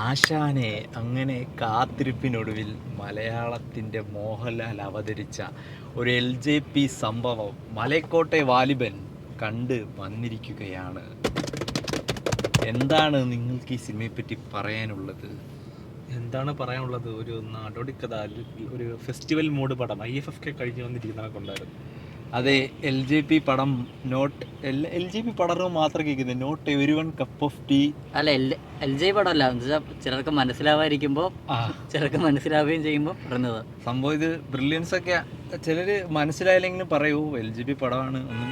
ആശാനെ അങ്ങനെ കാത്തിരിപ്പിനൊടുവിൽ മലയാളത്തിൻ്റെ മോഹൻലാൽ അവതരിച്ച ഒരു LJP സംഭവം മലൈക്കോട്ടെ വാലിബൻ കണ്ട് വന്നിരിക്കുകയാണ്. എന്താണ് നിങ്ങൾക്ക് ഈ സിനിമയെപ്പറ്റി പറയാനുള്ളത്? എന്താണ് പറയാനുള്ളത്? ഒരു നാടോടിക്കഥ, ഒരു ഫെസ്റ്റിവൽ മൂഡ് പടം. IFFK കഴിഞ്ഞ് വന്നിരിക്കുന്നതൊക്കെ ഉണ്ടായിരുന്നു. അതെ, LJP പടം നോട്ട് LJP പടം മാത്രം കേൾക്കുന്നത്, not everyone cup of tea. അല്ല, LJ പടമല്ല, ചിലർക്ക് മനസ്സിലാവാതിരിക്കുമ്പോൾ ചിലർക്ക് മനസ്സിലാവുകയും ചെയ്യുമ്പോൾ പറഞ്ഞത് സംഭവം. ഇത് ബ്രില്യൻസ് ഒക്കെ ചിലർ മനസ്സിലായില്ലെങ്കിലും പറയൂ LJP പടമാണ്, ഒന്നും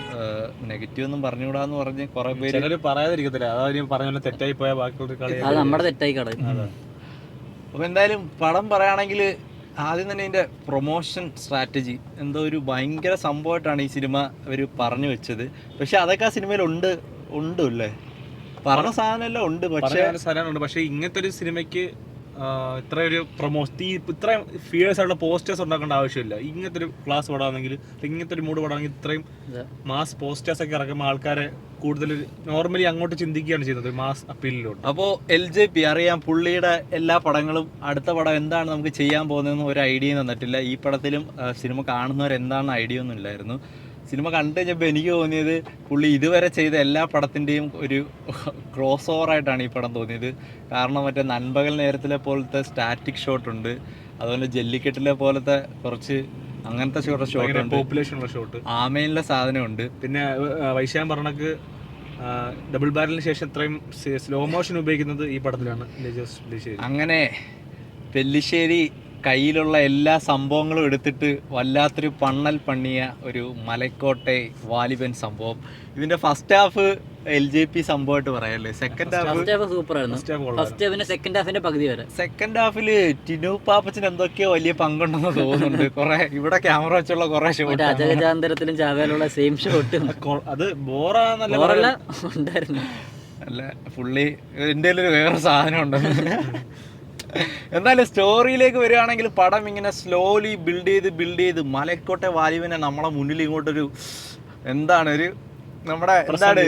നെഗറ്റീവ് ഒന്നും പറഞ്ഞുകൂടാന്ന് പറഞ്ഞ് കുറെ പേര് ചിലർ പറയാതിരിക്കത്തില്ല. അതായത് പറഞ്ഞ തെറ്റായി പോയ ബാക്കിയുള്ള കളി അത് നമ്മുടെ തെറ്റായി കളയും. അപ്പോൾ എന്തായാലും പടം പറയുകയാണെങ്കിൽ ആദ്യം തന്നെ ഇതിൻ്റെ പ്രൊമോഷൻ സ്ട്രാറ്റജി എന്തോ ഒരു ഭയങ്കര സംഭവമായിട്ടാണ് ഈ സിനിമ അവർ പറഞ്ഞു വെച്ചത്. പക്ഷെ അതൊക്കെ ആ സിനിമയിൽ ഉണ്ട് അല്ലേ? പറഞ്ഞ സാധനമെല്ലാം ഉണ്ട്. പക്ഷേ ഇങ്ങനത്തെ ഒരു സിനിമയ്ക്ക് ഇത്ര ഒരു ഇത്ര ഫിയേഴ്സ് ആയിട്ടുള്ള പോസ്റ്റേഴ്സ് ഉണ്ടാക്കേണ്ട ആവശ്യമില്ല. ഇങ്ങനത്തെ ഒരു ക്ലാസ് പടമാണെങ്കിൽ, ഇങ്ങനത്തെ ഒരു മൂഡ് പടമാണെങ്കിൽ ഇത്രയും മാസ് പോസ്റ്റേഴ്സ് ഒക്കെ ഇറക്കുമ്പോൾ ആൾക്കാരെ കൂടുതൽ നോർമലി അങ്ങോട്ട് ചിന്തിക്കുകയാണ് ചെയ്യുന്നത്, മാസ് അപ്പീലിലോട്ട്. അപ്പോൾ LJP അറിയാം, പുള്ളിയുടെ എല്ലാ പടങ്ങളും അടുത്ത പടം എന്താണ് നമുക്ക് ചെയ്യാൻ പോകുന്നതെന്ന് ഒരു ഐഡിയ തന്നിട്ടില്ല. ഈ പടത്തിലും സിനിമ കാണുന്നവർ എന്താണെന്ന് ഐഡിയ ഒന്നും ഇല്ലായിരുന്നു. സിനിമ കണ്ടു കഴിഞ്ഞപ്പോൾ എനിക്ക് തോന്നിയത് പുള്ളി ഇതുവരെ ചെയ്ത എല്ലാ പടത്തിൻ്റെയും ഒരു ക്രോസ് ഓവറായിട്ടാണ് ഈ പടം തോന്നിയത്. കാരണം മറ്റേ നൻപകൽ നേരത്തിലെ പോലത്തെ സ്റ്റാറ്റിക് ഷോട്ട് ഉണ്ട്, അതുപോലെ ജല്ലിക്കെട്ടിലെ പോലത്തെ കുറച്ച് അങ്ങനത്തെ ഷോട്ട്, പോപ്പുലേഷനുള്ള ഷോട്ട്, ആമയിലെ സാധനമുണ്ട്. പിന്നെ വൈശാൻ പറഞ്ഞക്ക് ഡബിൾ ബാരലിന് ശേഷം ഇത്രയും സ്ലോ മോഷൻ ഉപയോഗിക്കുന്നത് ഈ പടത്തിലാണ്. അങ്ങനെ പെല്ലിശ്ശേരി കയ്യിലുള്ള എല്ലാ സംഭവങ്ങളും എടുത്തിട്ട് വല്ലാത്തൊരു പണ്ണൽ പണിയ ഒരു മലൈക്കോട്ടെ വാലിബൻ സംഭവം. ഇതിന്റെ ഫസ്റ്റ് ഹാഫ് LJP സംഭവമായിട്ട് പറയല്ലേ. സെക്കൻഡ് ഹാഫ് സൂപ്പർ ആയിരുന്നു. സെക്കൻഡ് ഹാഫിന്റെ പകുതി വരെ. സെക്കൻഡ് ഹാഫില് ടിനു പാപ്പച്ചന് എന്തൊക്കെയോ വലിയ പങ്കുണ്ടെന്ന് തോന്നുന്നുണ്ട്. കുറെ ഇവിടെ ക്യാമറ വെച്ചുള്ള കുറെ ഷോട്ട്, അജഗജാന്തരത്തിലും ചാവേലുള്ള സെയിം ഷോട്ട്. അത് ബോറല്ല ഉണ്ടായിരുന്നു. അല്ല, പുള്ളി എൻ്റെ ഒരു വേറെ സാധനം ഉണ്ടെന്ന്. എന്നാലും സ്റ്റോറിയിലേക്ക് വരികയാണെങ്കിൽ പടം ഇങ്ങനെ സ്ലോലി ബിൽഡ് ചെയ്ത് മലൈക്കോട്ടെ വാലിബനെ നമ്മളെ മുന്നിൽ ഇങ്ങോട്ടൊരു ഒരു നമ്മുടെ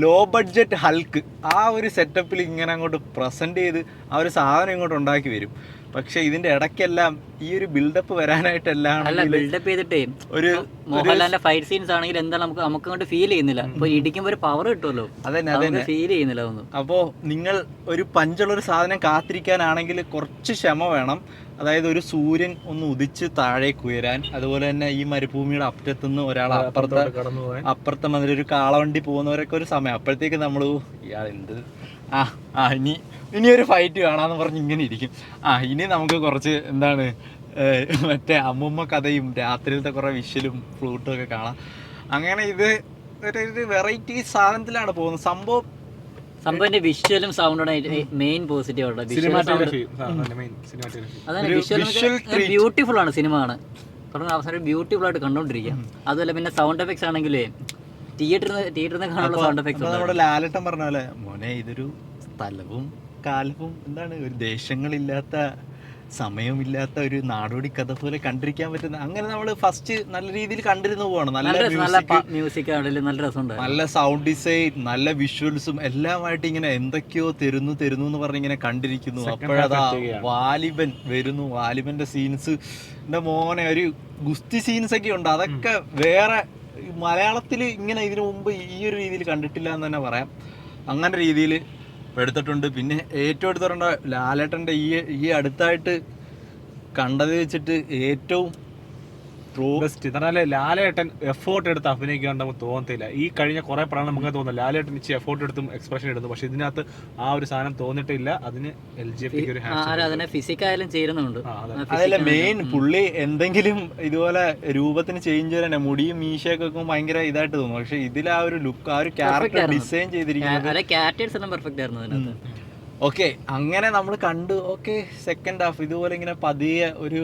ലോ ബഡ്ജറ്റ് ഹൾക്ക് ആ ഒരു സെറ്റപ്പിൽ ഇങ്ങനെ അങ്ങോട്ട് പ്രസന്റ് ചെയ്ത് ആ ഒരു സാധനം ഇങ്ങോട്ട് ഉണ്ടാക്കി വരും. പക്ഷെ ഇതിന്റെ ഇടയ്ക്കെല്ലാം ഈ ഒരു ബിൽഡപ്പ് വരാനായിട്ടെല്ലാം ബിൽഡപ്പ് ചെയ്തിട്ടേ ഒരു മോഹൻലാലിന്റെ ഫൈറ്റ് സീൻസ് ആണെങ്കിൽ എന്താ നമുക്ക് അങ്ങോട്ട് ഫീൽ ചെയ്യുന്നില്ല. ഇപ്പൊ ഇടിക്കുമ്പോ ഒരു പവർ കിട്ടുമല്ലോ, അതന്നെ ഫീൽ ചെയ്യുന്നില്ല ഒന്നും. അപ്പോ നിങ്ങൾ ഒരു പഞ്ചുള്ളൊരു സാധനം കാത്തിരിക്കാനാണെങ്കിൽ കുറച്ച് ക്ഷമ വേണം. അതായത് ഒരു സൂര്യൻ ഒന്ന് ഉദിച്ച് താഴേക്ക് ഉയരാൻ, അതുപോലെ തന്നെ ഈ മരുഭൂമിയുടെ അപ്പുറത്തുനിന്ന് ഒരാൾ അപ്പുറത്തെ മതിൽ ഒരു കാളവണ്ടി പോകുന്നവരൊക്കെ ഒരു സമയം. അപ്പോഴത്തേക്ക് നമ്മൾ ഇയാളെന്ത് ഇനി ഒരു ഫൈറ്റ് കാണാന്ന് പറഞ്ഞ് ഇങ്ങനെ ഇരിക്കും. ഇനി നമുക്ക് കുറച്ച് മറ്റേ അമ്മുമ്മ കഥയും രാത്രിയിലത്തെ കുറെ വിഷ്വലും ഫ്ലൂട്ടും ഒക്കെ കാണാം. അങ്ങനെ ഇത് ഒരു വെറൈറ്റി സാധനത്തിലാണ് പോകുന്നത്. സംഭവത്തിന്റെ വിഷ്വലും സൗണ്ടും മെയിൻ പോസിറ്റീവ് ആണ്. ബ്യൂട്ടിഫുൾ ആണ് സിനിമ ആണ്. അവസാനം ബ്യൂട്ടിഫുൾ ആയിട്ട് കണ്ടോണ്ടിരിക്കുക. അതുപോലെ പിന്നെ സൗണ്ട് എഫക്ട്സ് ആണെങ്കിലേ തിയേറ്ററിൽ കാണാനുള്ള സൗണ്ട് എഫക്ട്സ്. നമ്മുടെ ലാലേട്ടൻ പറഞ്ഞ പോലെ മോനെ ഇതൊരു സ്ഥലവും കാലവും ഒരു ദേശങ്ങളില്ലാത്ത സമയമില്ലാത്ത ഒരു നാടോടി കഥ പോലെ കണ്ടിരിക്കാൻ പറ്റുന്ന, അങ്ങനെ നമ്മൾ ഫസ്റ്റ് നല്ല രീതിയിൽ കണ്ടിരുന്നു പോവാണ്. നല്ല മ്യൂസിക് നല്ല രസമുണ്ട്, നല്ല സൗണ്ട് ഡിസൈൻ, നല്ല വിഷ്വൽസും എല്ലാമായിട്ട് ഇങ്ങനെ എന്തൊക്കെയോ തരുന്നു എന്ന് പറഞ്ഞ് ഇങ്ങനെ കണ്ടിരിക്കുന്നു. അപ്പോഴതാ വാലിബൻ വരുന്നു. വാലിബന്റെ സീൻസ് എൻ്റെ മോനെ, ഒരു ഗുസ്തി സീൻസ് ഒക്കെ ഉണ്ട്. അതൊക്കെ വേറെ മലയാളത്തിൽ ഇങ്ങനെ ഇതിനു മുമ്പ് ഈ ഒരു രീതിയിൽ കണ്ടിട്ടില്ല എന്ന് തന്നെ പറയാം. അങ്ങനെ രീതിയിൽ എടുത്തിട്ടുണ്ട്. പിന്നെ ഏറ്റവും എടുത്ത് പറയേണ്ട ലാലേട്ടൻ്റെ ഈ അടുത്തായിട്ട് കണ്ടത് വെച്ചിട്ട് ഏറ്റവും ലാലേട്ടൻ എഫോർട്ട് എടുത്ത് അഭിനയിക്കാൻ നമുക്ക് തോന്നത്തില്ല. ഈ കഴിഞ്ഞ കുറെ പടം നമുക്ക് തോന്നുന്നു ലാലേട്ടൻ ഇച്ചിരി എഫോർട്ട് എടുത്തും എക്സ്പ്രഷൻ എടുത്തു, പക്ഷെ ഇതിനകത്ത് ആ ഒരു സാധനം തോന്നിട്ടില്ല. അതിന് LJP ഫിസിക്കായാലും ചേരുന്നുണ്ട്. അതല്ല മെയിൻ, പുള്ളി എന്തെങ്കിലും ഇതുപോലെ രൂപത്തിന് ചേഞ്ച് വരാൻ മുടിയും മീശയൊക്കെ വെക്കുമ്പോൾ ഭയങ്കര ഇതായിട്ട് തോന്നും. പക്ഷെ ഇതിൽ ആ ഒരു ലുക്ക്, ആ ഒരു ക്യാരക്ടർ ഡിസൈൻ ചെയ്തിരിക്കുന്നത്. ഓക്കെ, അങ്ങനെ നമ്മൾ കണ്ടു. ഓക്കെ, സെക്കൻഡ് ഹാഫ് ഇതുപോലെ ഇങ്ങനെ പതിയെ ഒരു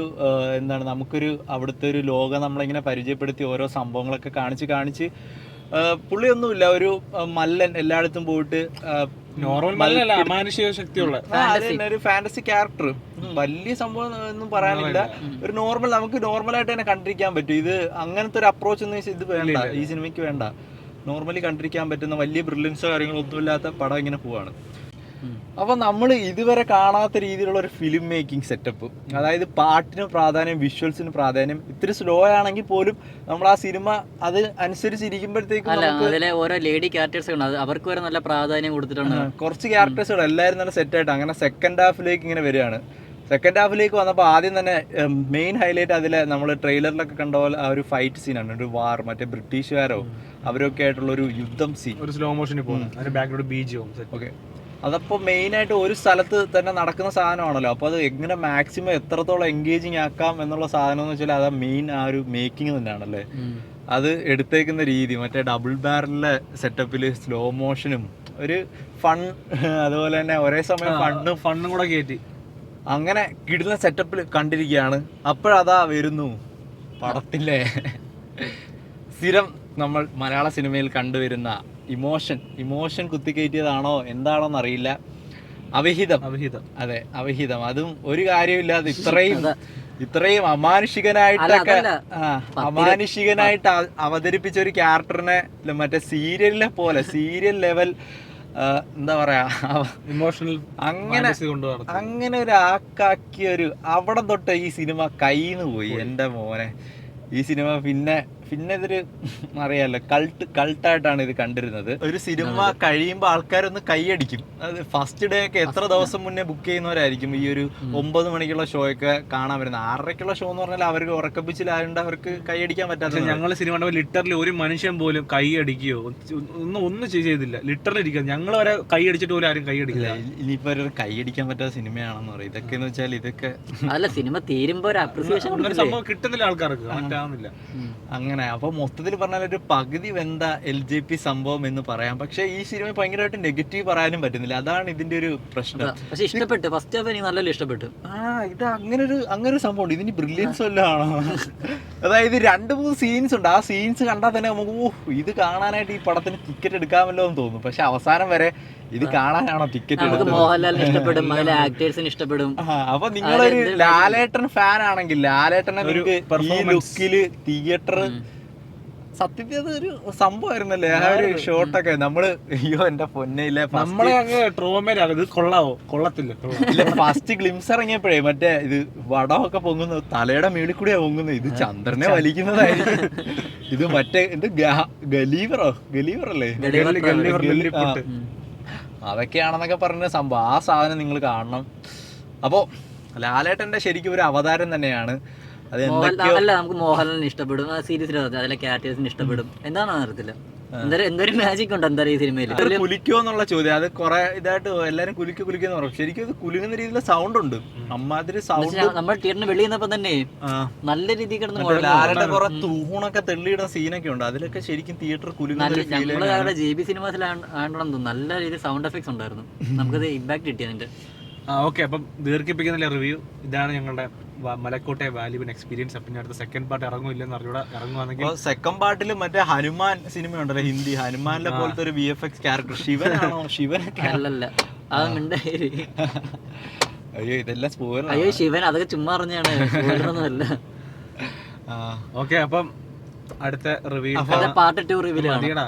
നമുക്കൊരു അവിടുത്തെ ഒരു ലോകം നമ്മളിങ്ങനെ പരിചയപ്പെടുത്തി ഓരോ സംഭവങ്ങളൊക്കെ കാണിച്ച് പുള്ളിയൊന്നുമില്ല, ഒരു മല്ലൻ എല്ലായിടത്തും പോയിട്ട് അമാനുഷിക ശക്തിയുള്ള ഒരു ഫാന്റസി ക്യാരക്ടർ. വലിയ സംഭവം ഒന്നും പറയാനില്ല, ഒരു നോർമൽ, നമുക്ക് നോർമലായിട്ട് തന്നെ കണ്ടിരിക്കാൻ പറ്റും. ഇത് അങ്ങനത്തെ ഒരു അപ്രോച്ച് ഒന്നും ഇത് വേണ്ട, ഈ സിനിമയ്ക്ക് വേണ്ട. നോർമലി കണ്ടിരിക്കാൻ പറ്റുന്ന വലിയ ബ്രില്യൻസോ കാര്യങ്ങളോ ഒന്നുമില്ലാത്ത പടം ഇങ്ങനെ പോവാണ്. അപ്പൊ നമ്മൾ ഇതുവരെ കാണാത്ത രീതിയിലുള്ള ഒരു ഫിലിം മേക്കിംഗ് സെറ്റപ്പ്, അതായത് പാട്ടിന് പ്രാധാന്യം, വിഷ്വൽസിന് പ്രാധാന്യം. ഇത്തിരി സ്ലോ ആണെങ്കിൽ പോലും നമ്മൾ ആ സിനിമ അത് അനുസരിച്ചിരിക്കുമ്പോഴത്തേക്കും അല്ല അതിലെ ഓരോ ലേഡി ക്യാരക്ടേഴ്സ് ഉണ്ട്, അവർക്ക് വരെ നല്ല പ്രാധാന്യം കൊടുത്തിട്ടുണ്ട്. കുറച്ച് ക്യാരക്ടേഴ്സുകൾ എല്ലാവരും നല്ല സെറ്റായിട്ട് അങ്ങനെ സെക്കൻഡ് ഹാഫിലേക്ക് ഇങ്ങനെ വരികയാണ്. സെക്കൻഡ് ഹാഫിലേക്ക് വന്നപ്പോൾ ആദ്യം തന്നെ മെയിൻ ഹൈലൈറ്റ് അതിലെ നമ്മൾ ട്രെയിലറിലൊക്കെ കണ്ട പോലെ ആ ഒരു ഫൈറ്റ് സീനാണ്. ഒരു വാർ, മറ്റേ ബ്രിട്ടീഷുകാരോ അവരൊക്കെ ആയിട്ടുള്ള ഒരു യുദ്ധം സീൻ, ഒരു സ്ലോ മോഷനിൽ പോകുന്നു, അതിന്റെ ബാക്ക്ഗ്രൗണ്ട് ബീജും. ഓക്കെ, അതപ്പോൾ മെയിനായിട്ട് ഒരു സ്ഥലത്ത് തന്നെ നടക്കുന്ന സാധനമാണല്ലോ. അപ്പോൾ അത് എങ്ങനെ മാക്സിമം എത്രത്തോളം എൻഗേജിങ് ആക്കാം എന്നുള്ള സാധനം എന്ന് വെച്ചാൽ അത് മെയിൻ ആ ഒരു മേക്കിംഗ് തന്നെയാണല്ലേ. അത് എടുത്തേക്കുന്ന രീതി, മറ്റേ ഡബിൾ ബാരലിലെ സെറ്റപ്പിൽ സ്ലോ മോഷനും ഒരു ഫൺ, അതുപോലെ തന്നെ ഒരേ സമയം ഫണ്ണും കൂടെ കയറ്റി അങ്ങനെ കിടുന്ന സെറ്റപ്പിൽ കണ്ടിരിക്കുകയാണ്. അപ്പോഴതാ വരുന്നു പടത്തിലെ സ്ഥിരം നമ്മൾ മലയാള സിനിമയിൽ കണ്ടുവരുന്ന ഇമോഷൻ കുത്തിക്കയറ്റിയതാണോ എന്താണോന്ന് അറിയില്ല, അവിഹിതം. അതെ, അവിഹിതം. അതും ഒരു കാര്യമില്ലാതെ ഇത്രയും അമാനുഷികനായിട്ടൊക്കെ അമാനുഷികനായിട്ട് അവതരിപ്പിച്ച ഒരു ക്യാരക്ടറിനെ മറ്റേ സീരിയലിനെ പോലെ സീരിയൽ ലെവൽ എന്താ പറയാ ഇമോഷണൽ അങ്ങനെ ഒരു ആക്കാക്കിയ ഒരു അവിടെ തൊട്ട് ഈ സിനിമ കയ്യിന്ന് പോയി. എൻ്റെ മോനെ, ഈ സിനിമ പിന്നെ ഇതൊരു അറിയാലോ കൾട്ടായിട്ടാണ് ഇത് കണ്ടിരുന്നത്. ഒരു സിനിമ കഴിയുമ്പോൾ ആൾക്കാരൊന്ന് കൈയടിക്കും. അത് ഫസ്റ്റ് ഡേ ഒക്കെ എത്ര ദിവസം മുന്നേ ബുക്ക് ചെയ്യുന്നവരായിരിക്കും ഈ ഒരു 9 മണിക്കുള്ള ഷോ ഒക്കെ കാണാൻ വരുന്നത്. 6:30ക്കുള്ള ഷോ എന്ന് പറഞ്ഞാൽ അവർക്ക് ഉറക്കപ്പിച്ചിലായതുകൊണ്ട് അവർക്ക് കൈയടിക്കാൻ പറ്റാത്ത. ഞങ്ങൾ സിനിമ കണ്ടപ്പോൾ ലിറ്ററലി ഒരു മനുഷ്യൻ പോലും കൈ അടിക്കുകയോ ഒന്നും ചെയ്തില്ല. ലിറ്ററലി ഇരിക്കുക, ഞങ്ങൾ വരെ കൈ അടിച്ചിട്ട് പോലും ആരും കൈ അടിക്കില്ല. ഇനിയിപ്പോ ഒരു കൈയടിക്കാൻ പറ്റാത്ത സിനിമയാണെന്ന് പറയും. ഇതൊക്കെ എന്ന് വെച്ചാൽ ഇതൊക്കെ അല്ല, സിനിമ തീരുമ്പോ ഒരു അപ്രിസിയേഷൻ സംഭവം കിട്ടുന്നില്ല ആൾക്കാർക്ക്, മറ്റാവുന്നില്ല. അങ്ങനെ അപ്പൊ മൊത്തത്തിൽ പറഞ്ഞാൽ ഒരു പകുതി വെന്ത LJP സംഭവം എന്ന് പറയാം. പക്ഷെ ഈ സിനിമ ഭയങ്കരമായിട്ട് നെഗറ്റീവ് പറയാനും പറ്റുന്നില്ല, അതാണ് ഇതിന്റെ ഒരു പ്രശ്നം. പക്ഷെ ഇഷ്ടപ്പെട്ടു, ഫസ്റ്റ് ഹാഫ് എനിക്ക് നല്ല ഇഷ്ടപ്പെട്ടു. ഇത് അങ്ങനെ സംഭവം ഉണ്ട്. ഇതിന് ബ്രില്യൻസ് വല്ലതും ആണോ? അതായത് 2-3 സീൻസ് ഉണ്ട്. ആ സീൻസ് കണ്ടാൽ തന്നെ നമുക്ക് ഇത് കാണാനായിട്ട് ഈ പടത്തിന് ടിക്കറ്റ് എടുക്കാമല്ലോ എന്ന് തോന്നും. പക്ഷെ അവസാനം വരെ ഇത് കാണാനാണോ ടിക്കറ്റ് എടുത്തത്? മോഹൻലാലിന് ഇഷ്ടപ്പെടും, അതിലെ ആക്ടേഴ്സിന് ഇഷ്ടപ്പെടും. അപ്പൊ നിങ്ങളൊരു ലാലേട്ടൻ ഫാൻ ആണെങ്കിൽ ലാലേട്ടനെ ഈ ലുക്കില് തിയേറ്റർ സത്യത്തിൽ അതൊരു സംഭവമായിരുന്നല്ലേ ആ ഒരു ഷോട്ടൊക്കെ. നമ്മള് അയ്യോ എന്റെ പൊന്നയില്ലേ, നമ്മളെ അങ്ങ് ട്രോമയിലാണ്. ഇത് കൊള്ളാവോ? കൊള്ളത്തില്ല. ഫസ്റ്റ് ഗ്ലിംസ് ഇറങ്ങിയപ്പോഴേ മറ്റേ ഇത് വടമൊക്കെ പൊങ്ങുന്നു, തലയുടെ മേളിൽ കൂടിയാ പൊങ്ങുന്നത്. ഇത് ചന്ദ്രനെ വലിക്കുന്നതായിരിക്കും. ഇത് മറ്റേ എന്ത് ഗലീവറല്ലേ, അതൊക്കെയാണെന്നൊക്കെ പറഞ്ഞ സംഭവം. ആ സാധനം നിങ്ങൾ കാണണം. അപ്പോൾ ലാലേട്ടന്റെ ശരിക്കും ഒരു അവതാരം തന്നെയാണ്. അല്ല, നമുക്ക് മോഹൻലാലിന് ഇഷ്ടപ്പെടും, ആ സീരീസിൽ അതിലെ ക്യാരക്ടേഴ്സിന് ഇഷ്ടപ്പെടും. എന്താണെന്ന് അറിയത്തില്ല, എന്തൊരു മാജിക് ഉണ്ട് എന്താ ഈ സിനിമയിൽ. കുലിക്കോ എന്നുള്ള ചോദ്യം, അത് കുറെ ഇതായിട്ട് എല്ലാരും കുലിക്കെന്ന് പറയും. ശരിക്കും അത് കുലുങ്ങുന്ന രീതിയിലുള്ള സൗണ്ട് ഉണ്ട്. അമ്മാതിരി സൗണ്ട് നമ്മൾ തിയേറ്ററിന് വെളിയിൽ നിന്നപ്പോ തന്നെ നല്ല രീതിയിൽ കിടന്ന് ലാലേട്ടൻ കുറെ തൂണൊക്കെ തെള്ളിയിടുന്ന സീനൊക്കെ ഉണ്ട്. അതിലൊക്കെ ശരിക്കും തിയേറ്റർ കുലുങ്ങുന്ന. JB സിനിമാസിലാണെന്ന് തോന്നുന്നു നല്ല രീതിയിൽ സൗണ്ട് എഫക്ട്സ് ഉണ്ടായിരുന്നു. നമുക്കത് ഇമ്പാക്ട് കിട്ടി അതിന്റെ. ഓക്കെ, അപ്പം ദീർഘിപ്പിക്കുന്നില്ല റിവ്യൂ. ഇതാണ് ഞങ്ങളുടെ മലക്കോട്ടെ വാല്യുബിൻ എക്സ്പീരിയൻസ്. അപ്പം അടുത്ത സെക്കൻഡ് പാർട്ട് ഇറങ്ങുമില്ലെന്ന് അറിയൂടെ. ഇറങ്ങുവാണെങ്കിൽ സെക്കൻഡ് പാർട്ടിൽ മറ്റേ ഹനുമാൻ സിനിമ ഉണ്ടല്ലോ, ഹിന്ദി ഹനുമാനിലെ പോലത്തെ ഒരു VFX ക്യാരക്ടർ. ശിവനാണോ? ശിവനൊക്കെ അല്ലല്ല, അത് അയ്യോ ഇതെല്ലാം സ്പോയിലർ. അയ്യോ ശിവൻ അതൊക്കെ ചുമ്മാ അറിഞ്ഞാണ്, സ്പോയിലറൊന്നുമല്ല. ഓക്കെ, അപ്പം അടുത്ത റിവ്യൂ പാർട്ട് 2 റിവ്യൂ ആണ്.